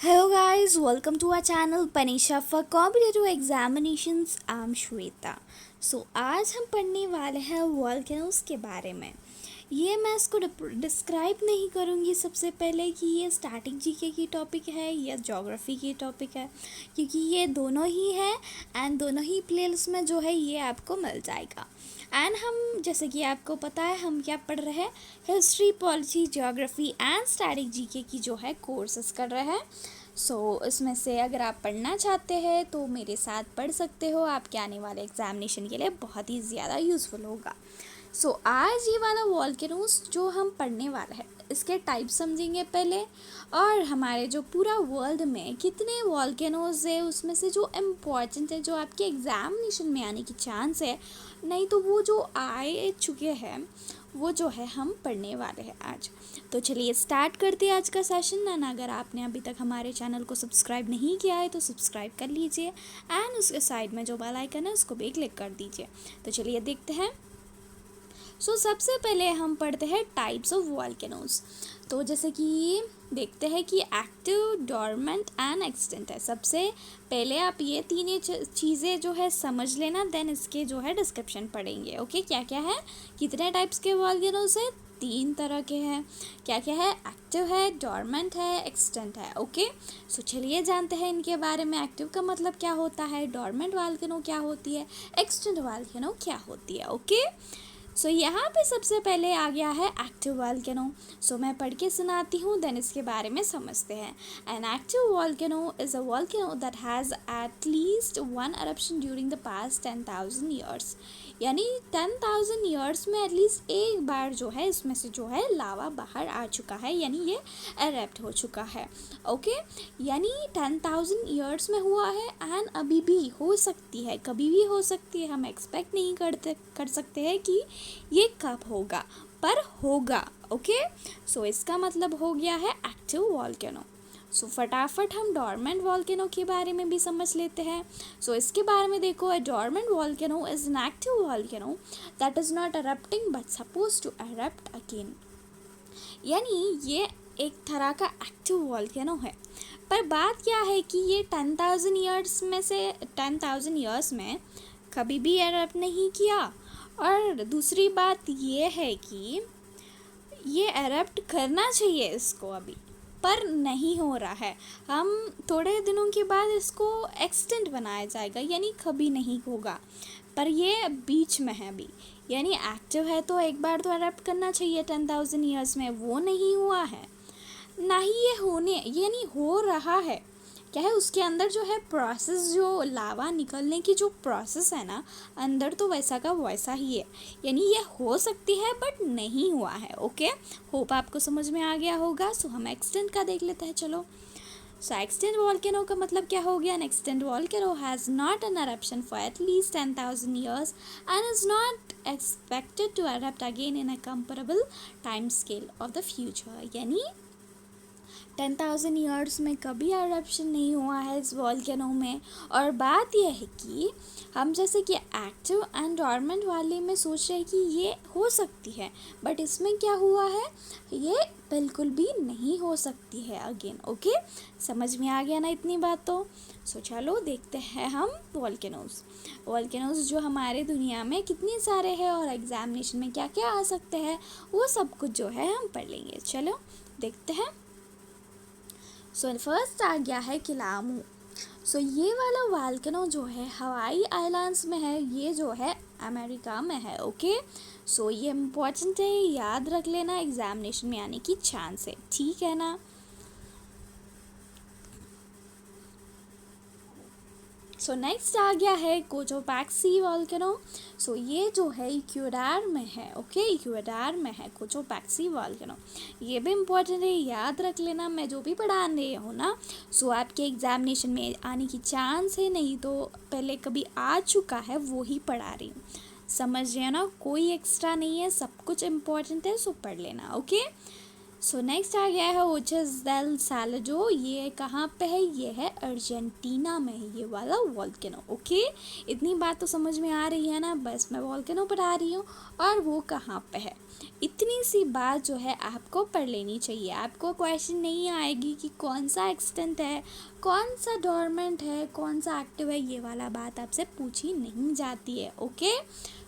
Hello guys, welcome to our channel Panisha for Competitive Examinations. I'm Shweta. आज हम पढ़ने वाले हैं वॉल्केनोस के बारे में। ये मैं इसको डिस्क्राइब नहीं करूँगी सबसे पहले कि ये स्टैटिक जीके की टॉपिक है या ज्योग्राफी की टॉपिक है, क्योंकि ये दोनों ही है एंड दोनों ही प्लेलिस्ट में जो है ये आपको मिल जाएगा। एंड हम जैसे कि आपको पता है हम क्या पढ़ रहे हैं, history, polity, geography and static GK की जो है कोर्सेस कर रहे हैं। इसमें से अगर आप पढ़ना चाहते हैं तो मेरे साथ पढ़ सकते हो, आपके आने वाले एग्जामिनेशन के लिए बहुत ही ज़्यादा यूज़फुल होगा। आज ये वाला वॉल्केनोस जो हम पढ़ने वाला है इसके टाइप समझेंगे पहले, और हमारे जो पूरा वर्ल्ड में कितने वॉल्केनोस है उसमें से जो इम्पोर्टेंट है, जो आपके एग्जामिनेशन में आने की चांस है, नहीं तो वो जो आए चुके हैं वो जो है हम पढ़ने वाले हैं आज। तो चलिए स्टार्ट करते हैं आज का सेशन। एंड अगर आपने अभी तक हमारे चैनल को सब्सक्राइब नहीं किया है तो सब्सक्राइब कर लीजिए एंड उसके साइड में जो बेल आइकन है उसको भी क्लिक कर दीजिए। तो चलिए देखते हैं। सबसे पहले हम पढ़ते हैं टाइप्स ऑफ वॉल्केनोस। तो जैसे कि देखते हैं कि एक्टिव, डोरमेंट एंड एक्सटिंक्ट है। सबसे पहले आप ये तीन चीज़ें जो है समझ लेना, देन इसके जो है डिस्क्रिप्शन पढ़ेंगे। ओके, क्या क्या है, कितने टाइप्स के वॉल्केनोस है, 3 तरह के हैं। क्या क्या है, एक्टिव है, डोरमेंट है, एक्सटिंक्ट है। ओके, चलिए जानते हैं इनके बारे में। एक्टिव का मतलब क्या होता है, डोरमेंट वॉल्केनो क्या होती है, एक्सटिंक्ट वॉल्केनो क्या होती है। ओके, यहाँ पे सबसे पहले आ गया है एक्टिव वॉल्केनो। मैं पढ़ के सुनाती हूँ, देन इसके बारे में समझते हैं। N active volcano is a volcano that has at least one eruption during the past 10,000 years. यानी 10,000 ईयर्स में एटलीस्ट एक बार जो है इसमें से जो है लावा बाहर आ चुका है, यानी ये एरप्ट हो चुका है। ओके, यानी 10,000 ईयर्स में हुआ है एंड अभी भी हो सकती है, कभी भी हो सकती है। हम एक्सपेक्ट नहीं कर सकते हैं कि ये कब होगा, पर होगा। ओके, इसका मतलब हो गया है एक्टिव वॉल्केनो। फटाफट हम डोरमेंट वॉल्केनो के बारे में भी समझ लेते हैं। इसके बारे में देखो, a dormant volcano is an active volcano that is not erupting but suppose to erupt again. यानी ये एक तरह का एक्टिव वॉल्केनो है, पर बात क्या है कि ये 10,000 ईयर्स में से 10,000 ईयर्स में कभी भी erupt नहीं किया। और दूसरी बात ये है कि ये erupt करना चाहिए इसको अभी, पर नहीं हो रहा है। हम थोड़े दिनों के बाद इसको एक्सटेंट बनाया जाएगा, यानी कभी नहीं होगा, पर ये बीच में है अभी। यानी एक्टिव है तो एक बार तो erupt करना चाहिए 10,000 ईयर्स में, वो नहीं हुआ है। ना ही ये होने, यानी हो रहा है, क्या है उसके अंदर जो है प्रोसेस, जो लावा निकलने की जो प्रोसेस है ना अंदर, तो वैसा का वैसा ही है। यानी ये हो सकती है बट नहीं हुआ है। ओके, होप आपको समझ में आ गया होगा। हम एक्सटेंट का देख लेते हैं, चलो। एक्सटेंट वॉल्केनो का मतलब क्या हो गया, an extant volcano has not an eruption for at least 10,000 years and is not expected to erupt again in a comparable time scale of the future. यानी 10,000 ईयर्स में कभी eruption नहीं हुआ है इस वॉल्केनो में। और बात यह है कि हम जैसे कि एक्टिव एंड डोरमेंट वाले में सोच रहे हैं कि ये हो सकती है, बट इसमें क्या हुआ है, ये बिल्कुल भी नहीं हो सकती है अगेन। ओके, समझ में आ गया ना इतनी बात तो। चलो देखते हैं हम वॉल्केनोज जो हमारे दुनिया में कितने सारे हैं और एग्जामिनेशन में क्या क्या आ सकते हैं, वो सब कुछ जो है हम पढ़ लेंगे। चलो देखते हैं। फर्स्ट आ गया है किलामू। ये वाला वॉल्केनो जो है हवाई आइलैंड्स में है, ये जो है अमेरिका में है। ओके, ये इम्पोर्टेंट है, याद रख लेना, एग्जामिनेशन में आने की चांस है, ठीक है ना। नेक्स्ट आ गया है कोटोपैक्सी वॉल्केनो। ये जो है इक्वेडर में है। ओके, इक्वेडर में है कोटोपैक्सी वॉल्केनो। ये भी इम्पोर्टेंट है, याद रख लेना। मैं जो भी पढ़ा रही हूँ ना, आपके एग्जामिनेशन में आने की चांस है, नहीं तो पहले कभी आ चुका है वो ही पढ़ा रही हूँ। समझ रहे ना, कोई एक्स्ट्रा नहीं है, सब कुछ इम्पोर्टेंट है, पढ़ लेना। ओके, सो नेक्स्ट आ गया है ओचस डेल सैलाडो। ये कहाँ पे है? ये है अर्जेंटीना में है ये वाला वॉल्केनो। ओके, इतनी बात तो समझ में आ रही है ना, बस मैं वॉल्केनो पढ़ा रही हूँ और वो कहाँ पे है। इतनी सी बात जो है आपको पढ़ लेनी चाहिए। आपको क्वेश्चन नहीं आएगी कि कौन सा एक्सटेंट है, कौन सा डोरमेंट है, कौन सा एक्टिव है, ये वाला बात आपसे पूछी नहीं जाती है। ओके,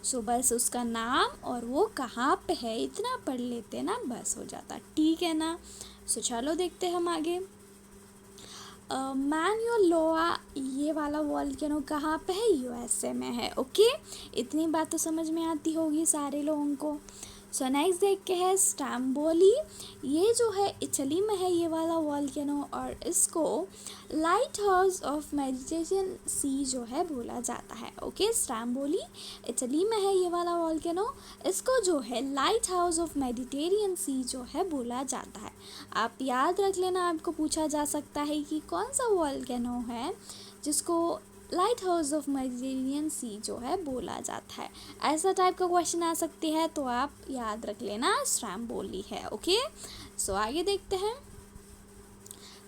सो बस उसका नाम और वो कहाँ पे है इतना पढ़ लेते ना, बस हो जाता। ठीक है ना? सो चलो देखते हैं हम आगे। मैनुअल लोआ, ये वाला वॉल्केनो कहाँ पे है? यूएसए में है। ओके, इतनी बात तो समझ में आती होगी सारे लोगों को। सो नेक्स्ट देखते हैं स्ट्रैम्बोली। ये जो है इटली में है ये वाला वॉल्केनो, और इसको लाइट हाउस ऑफ मेडिटेशन सी जो है बोला जाता है। ओके, स्ट्रैम्बोली इटली में है ये वाला वॉल्केनो, इसको जो है लाइट हाउस ऑफ मेडिटेरियन सी जो है बोला जाता है। आप याद रख लेना, आपको पूछा जा सकता है कि कौन सा वॉल्केनो है जिसको लाइट हाउस ऑफ मेडिटेरियन सी जो है बोला जाता है। ऐसा टाइप का क्वेश्चन आ सकती है, तो आप याद रख लेना स्ट्रैम्बोली है। ओके, सो आगे देखते हैं।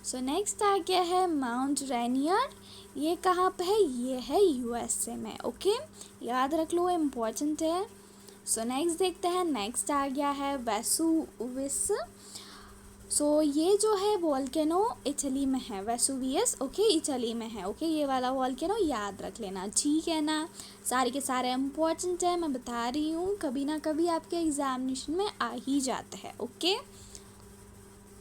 सो नेक्स्ट आ गया है माउंट रेनियर। ये कहाँ पे है? ये है यूएसए में। ओके, याद रख लो, इम्पोर्टेंट है। सो नेक्स्ट देखते हैं। नेक्स्ट आ गया है वेसुवियस। सो ये जो है वॉल्केनो इटली में है, वेसुवियस। ओके, इटली में है। ओके, ये वाला वॉल्केनो याद रख लेना। ठीक है ना? सारे के सारे इम्पोर्टेंट है, मैं बता रही हूँ, कभी ना कभी आपके एग्जामिनेशन में आ ही जाते हैं। ओके,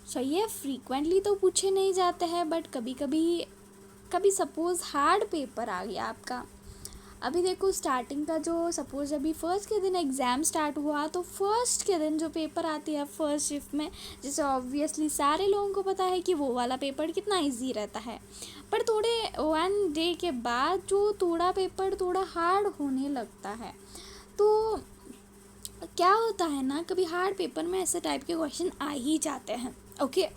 सो ये फ्रीक्वेंटली तो पूछे नहीं जाते हैं, बट कभी कभी कभी सपोज़ हार्ड पेपर आ गया आपका। अभी देखो स्टार्टिंग का जो सपोज़ अभी फर्स्ट के दिन एग्ज़ाम स्टार्ट हुआ, तो फर्स्ट के दिन जो पेपर आती है फर्स्ट शिफ्ट में, जैसे ऑब्वियसली सारे लोगों को पता है कि वो वाला पेपर कितना इजी रहता है, पर थोड़े 1 डे के बाद जो थोड़ा पेपर थोड़ा हार्ड होने लगता है। तो क्या होता है ना, कभी हार्ड पेपर में ऐसे टाइप के क्वेश्चन आ ही जाते हैं। ओके,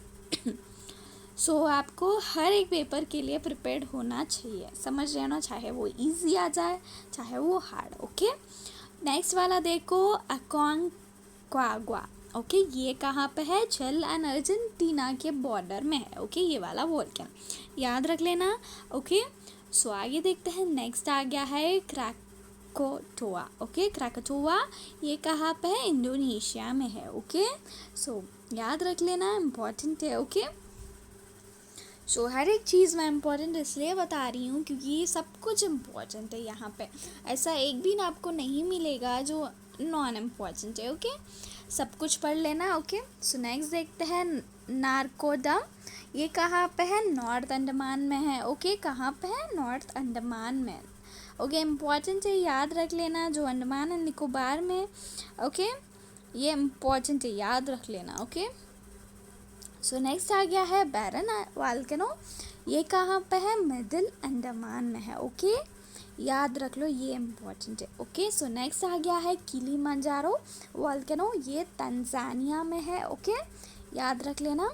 सो आपको हर एक पेपर के लिए प्रिपेयर्ड होना चाहिए, समझ लेना, चाहे वो इजी आ जाए चाहे वो हार्ड। ओके, नेक्स्ट वाला देखो अकोंकाग्वा। ओके, ये कहाँ पे है? चिली एंड अर्जेंटीना के बॉर्डर में है। ओके, ये वाला वोल्केनो याद रख लेना। ओके, सो आगे देखते हैं। नेक्स्ट आ गया है क्राकोटोआ। ओके, क्राकोटोआ ये कहाँ पे है? इंडोनेशिया में है। ओके, सो याद रख लेना, इम्पॉर्टेंट है। ओके, सो हर एक चीज़ मैं इम्पॉर्टेंट इसलिए बता रही हूँ क्योंकि सब कुछ इम्पॉर्टेंट है यहाँ पे। ऐसा एक भी आपको नहीं मिलेगा जो नॉन इम्पॉर्टेंट है। ओके, सब कुछ पढ़ लेना। ओके, सो नेक्स्ट देखते हैं नारकोडम। ये कहाँ पे है? नॉर्थ अंडमान में है। ओके, कहाँ पे है? नॉर्थ अंडमान में। ओके, इम्पॉर्टेंट है, याद रख लेना, जो अंडमान एंड निकोबार में। ओके, ये इम्पॉर्टेंट है, याद रख लेना। ओके, सो नेक्स्ट आ गया है बैरन वॉल्केनो। ये कहाँ पे है? मिडिल अंडमान में है। ओके, याद रख लो, ये इम्पोर्टेंट है। ओके, सो नेक्स्ट आ गया है किलिमंजारो वॉल्केनो। ये तंजानिया में है। ओके, याद रख लेना।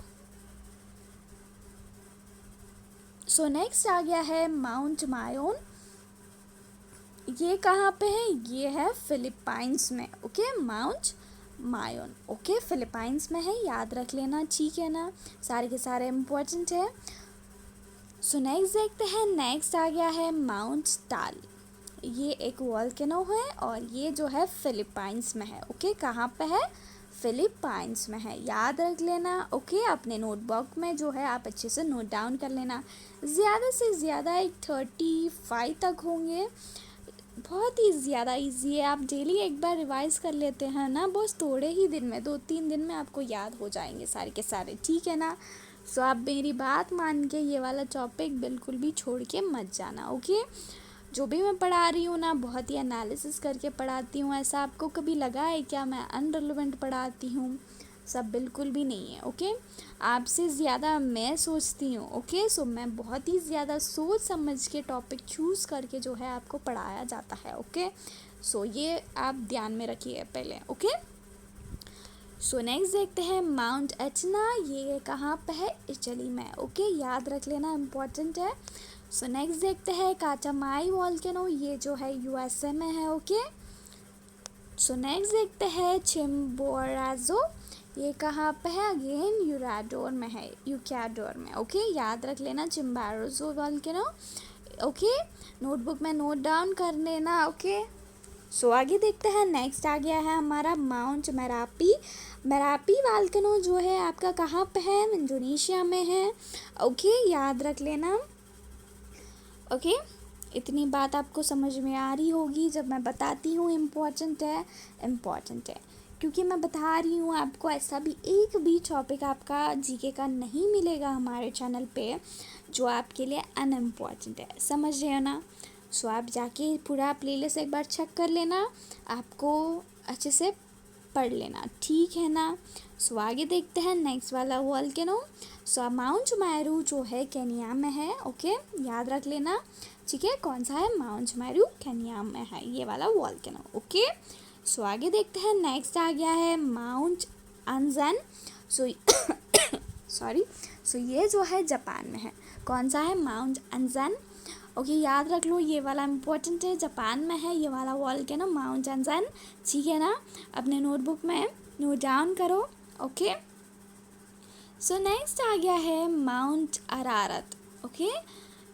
सो नेक्स्ट आ गया है माउंट मायोन। ये कहाँ पे है? ये है फिलीपाइंस में। Okay, mount Mayon. Okay, Philippines में है, याद रख लेना। ठीक है ना? सारे के सारे इम्पोर्टेंट है। सो नेक्स्ट देखते हैं। नेक्स्ट आ गया है माउंट टाल। ये एक वॉल्केनो है और ये जो है फिलीपाइंस में है। ओके, कहाँ पे है? फिलीपाइंस में है, याद रख लेना। ओके, अपने नोटबुक में जो है आप अच्छे से नोट डाउन कर लेना। ज़्यादा से ज़्यादा एक 35 तक होंगे, बहुत ही ज़्यादा इजी है। आप डेली एक बार रिवाइज़ कर लेते हैं ना, बस थोड़े ही दिन में 2-3 दिन में आपको याद हो जाएंगे सारे के सारे। ठीक है ना? सो आप मेरी बात मान के ये वाला टॉपिक बिल्कुल भी छोड़ के मत जाना। ओके, जो भी मैं पढ़ा रही हूँ ना, बहुत ही एनालिसिस करके पढ़ाती हूँ। ऐसा आपको कभी लगा है क्या मैं अनरिलेवेंट पढ़ाती हूँ? सब बिल्कुल भी नहीं है। ओके, आपसे ज़्यादा मैं सोचती हूँ। ओके, सो मैं बहुत ही ज़्यादा सोच समझ के टॉपिक चूज़ करके जो है आपको पढ़ाया जाता है। ओके, सो ये आप ध्यान में रखिए पहले। ओके, सो नेक्स्ट देखते हैं माउंट एटना। ये कहाँ पे है? इटली में। ओके, याद रख लेना, इम्पॉर्टेंट है। सो नेक्स्ट देखते हैं काटामाई वॉल्केनो। ये जो है यूएसए में है। ओके, सो नेक्स्ट देखते हैं चिम्बोराजो। ये कहाँ पे है? अगेन यूराडोर में है, यूक्याडोर में। ओके, याद रख लेना चिम्बारोजो वॉल्केनो। ओके, नोटबुक में नोट डाउन कर लेना। ओके, सो आगे देखते हैं। नेक्स्ट आ गया है हमारा माउंट मेरापी। मेरापी वॉल्केनो जो है आपका कहाँ पे है? इंडोनेशिया में है। ओके, याद रख लेना। ओके, इतनी बात आपको समझ में आ रही होगी। जब मैं बताती हूँ इम्पॉर्टेंट है, इम्पॉर्टेंट है, क्योंकि मैं बता रही हूँ आपको। ऐसा भी एक भी टॉपिक आपका जीके का नहीं मिलेगा हमारे चैनल पे जो आपके लिए अनइम्पॉर्टेंट है। समझ रहे हो ना? सो आप जाके पूरा प्लेलिस्ट एक बार चेक कर लेना, आपको अच्छे से पढ़ लेना, ठीक है ना? सो आगे देखते हैं नेक्स्ट वाला वॉल्केनो। सो माउंट मैरू जो है केन्या में है। ओके, याद रख लेना, ठीक है? कौन सा है? माउंट मैरू केन्या में है ये वाला वॉल्केनो। ओके, सो आगे देखते हैं। नेक्स्ट आ गया है माउंट अंजन। सो सॉरी, सो ये जो है जापान में है। कौन सा है? माउंट अंजन। ओके, याद रख लो, ये वाला इम्पोर्टेंट है, जापान में है ये वाला वॉल्केनो माउंट अंजन, ठीक है ना? अपने नोटबुक में नोट डाउन करो। ओके, सो नेक्स्ट आ गया है माउंट अरारत। ओके,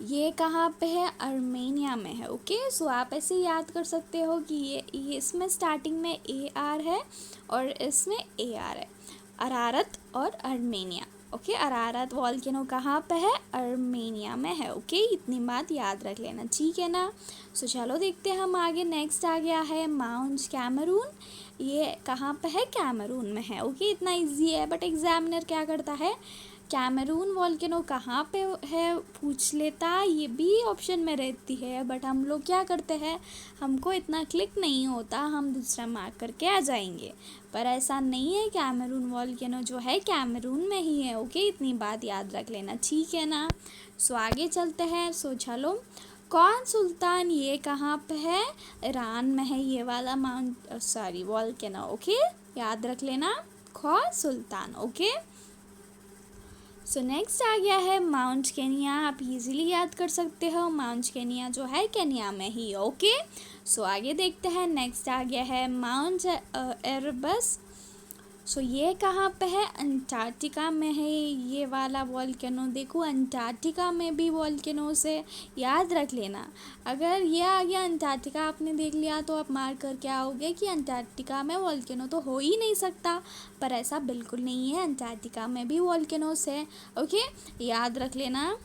ये कहाँ पे है? आर्मेनिया में है। ओके, सो आप ऐसे याद कर सकते हो कि ये इसमें स्टार्टिंग में AR है और इसमें AR है, अरारत और आर्मेनिया। ओके, अरारत वॉल्केनो कहाँ पे है? आर्मेनिया में है। ओके, इतनी बात याद रख लेना, ठीक है ना? सो चलो देखते हैं हम आगे। नेक्स्ट आ गया है माउंट कैमरून। ये कहाँ पे है? कैमरून में है। ओके, इतना इजी है, बट एग्जामिनर क्या करता है, कैमरून वॉल्केनो कहाँ पे है पूछ लेता, ये भी ऑप्शन में रहती है, बट हम लोग क्या करते हैं, हमको इतना क्लिक नहीं होता, हम दूसरा मार्क करके आ जाएंगे। पर ऐसा नहीं है, कैमरून वॉल्केनो जो है कैमरून में ही है। ओके, इतनी बात याद रख लेना, ठीक है ना? सो आगे चलते हैं। सो चलो, कौन सुल्तान ये कहाँ पे है? ईरान में है ये वाला माउंट वॉल्केनो। ओके, याद रख लेना, कौन सुल्तान। ओके, सो नेक्स्ट आ गया है माउंट केनिया। आप इजीली याद कर सकते हो, माउंट केनिया जो है केनिया में ही। ओके, सो आगे देखते हैं। नेक्स्ट आ गया है माउंट एरबस। सो ये कहाँ पे है? अंटार्कटिका में है ये वाला वॉल्केनो। देखो, अंटार्कटिका में भी वॉल्केनो से याद रख लेना। अगर ये आ गया अंटार्कटिका आपने देख लिया तो आप मार्क करके आओगे कि अंटार्कटिका में वॉल्केनो तो हो ही नहीं सकता, पर ऐसा बिल्कुल नहीं है, अंटार्कटिका में भी वॉल्केनोस है। ओके, याद रख लेना।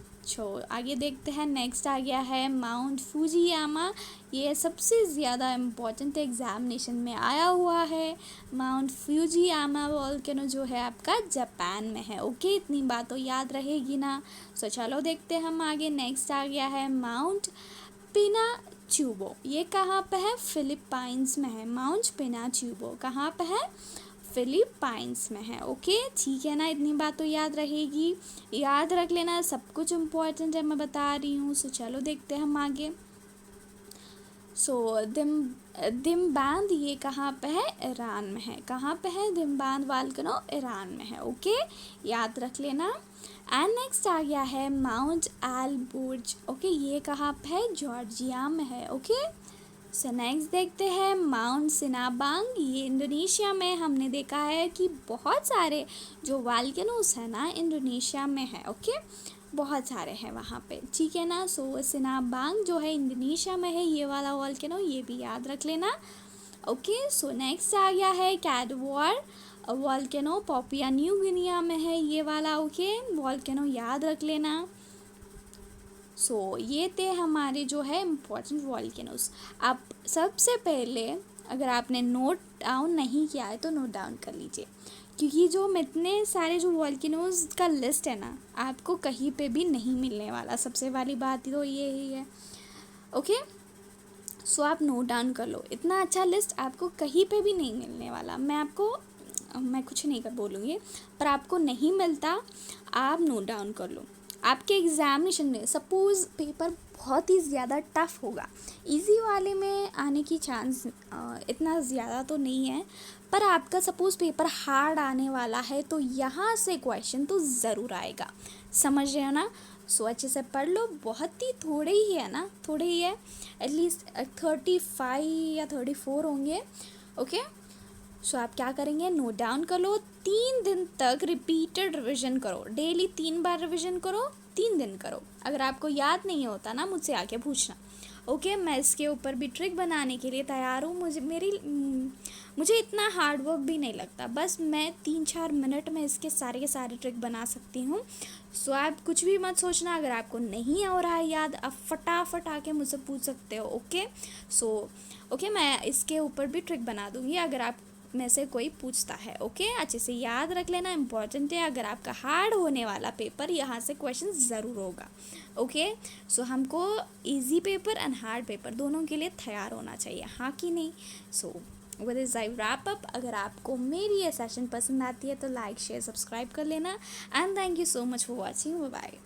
आगे देखते हैं। नेक्स्ट आ गया है माउंट फुजियामा। ये सबसे ज़्यादा इम्पोर्टेंट एग्जामिनेशन में आया हुआ है। माउंट फुजियामा वॉल्केनो जो है आपका जापान में है। ओके, इतनी बात तो याद रहेगी ना? सो चलो देखते हैं हम आगे। नेक्स्ट आ गया है माउंट पिनाचुबो। ये कहाँ पे है? फिलीपाइंस में है। माउंट पिनाचुबो कहाँ पे है? फिलीपाइंस में है। ओके, ठीक है ना? इतनी बात तो याद रहेगी, याद रख लेना, सब कुछ इम्पोर्टेंट है मैं बता रही हूँ। सो चलो देखते हैं हम आगे। सो दिमबांद ये कहाँ पे है? ईरान में है। कहाँ पे है? दिमबांद वॉल्केनो ईरान में है। ओके, याद रख लेना। एंड नेक्स्ट आ गया है माउंट एलबुर्ज। ओके, ये कहाँ पे है? जॉर्जिया में है। ओके, सो नेक्स्ट देखते हैं माउंट सिनाबांग। ये इंडोनेशिया में। हमने देखा है कि बहुत सारे जो वॉल्केनोस है ना इंडोनेशिया में है। ओके, बहुत सारे हैं वहाँ पे, ठीक है ना? सो सिनाबांग जो है इंडोनेशिया में है ये वाला वॉल्केनो, ये भी याद रख लेना। ओके, सो नेक्स्ट आ गया है कैडवार वॉल्केनो, पापुआ न्यू गिनिया में है ये वाला। ओके, वॉल्केनो याद रख लेना। सो ये थे हमारे जो है इम्पोर्टेंट वॉल्केनोस। आप सबसे पहले अगर आपने नोट डाउन नहीं किया है तो नोट डाउन कर लीजिए, क्योंकि जो इतने सारे जो वॉल्केनोस का लिस्ट है ना आपको कहीं पे भी नहीं मिलने वाला। सबसे वाली बात तो ये ही है। ओके, सो आप नोट डाउन कर लो, इतना अच्छा लिस्ट आपको कहीं पे भी नहीं मिलने वाला। मैं कुछ नहीं कर बोलूँगी, पर आपको नहीं मिलता, आप नोट डाउन कर लो। आपके एग्जामिनेशन में सपोज़ पेपर बहुत ही ज़्यादा टफ होगा, इजी वाले में आने की चांस इतना ज़्यादा तो नहीं है, पर आपका सपोज़ पेपर हार्ड आने वाला है तो यहाँ से क्वेश्चन तो ज़रूर आएगा। समझ रहे हो ना? सो अच्छे से पढ़ लो, बहुत ही थोड़े ही है ना, थोड़े ही है, एटलीस्ट 35 या 34 होंगे। ओके, सो आप क्या करेंगे, नोट डाउन कर लो। 3 दिन तक रिपीटेड रिविज़न करो, डेली 3 बार रिविज़न करो, 3 दिन करो। अगर आपको याद नहीं होता ना, मुझसे आके पूछना। ओके, मैं इसके ऊपर भी ट्रिक बनाने के लिए तैयार हूँ। मुझे इतना हार्ड वर्क भी नहीं लगता, बस मैं 3-4 मिनट में इसके सारे के सारे ट्रिक बना सकती हूँ। सो आप कुछ भी मत सोचना, अगर आपको नहीं हो रहा है याद, आप फटाफट आके मुझसे पूछ सकते हो। ओके, ओके, मैं इसके ऊपर भी ट्रिक बना दूँगी अगर आप में से कोई पूछता है। ओके, अच्छे से याद रख लेना, इम्पॉर्टेंट है। अगर आपका हार्ड होने वाला पेपर, यहाँ से क्वेश्चन ज़रूर होगा। ओके, सो हमको easy paper and hard paper दोनों के लिए तैयार होना चाहिए, हाँ कि नहीं? So with this I wrap up. अगर आपको मेरी ये सेशन पसंद आती है तो लाइक शेयर सब्सक्राइब कर लेना, and thank you so much for watching. Bye bye.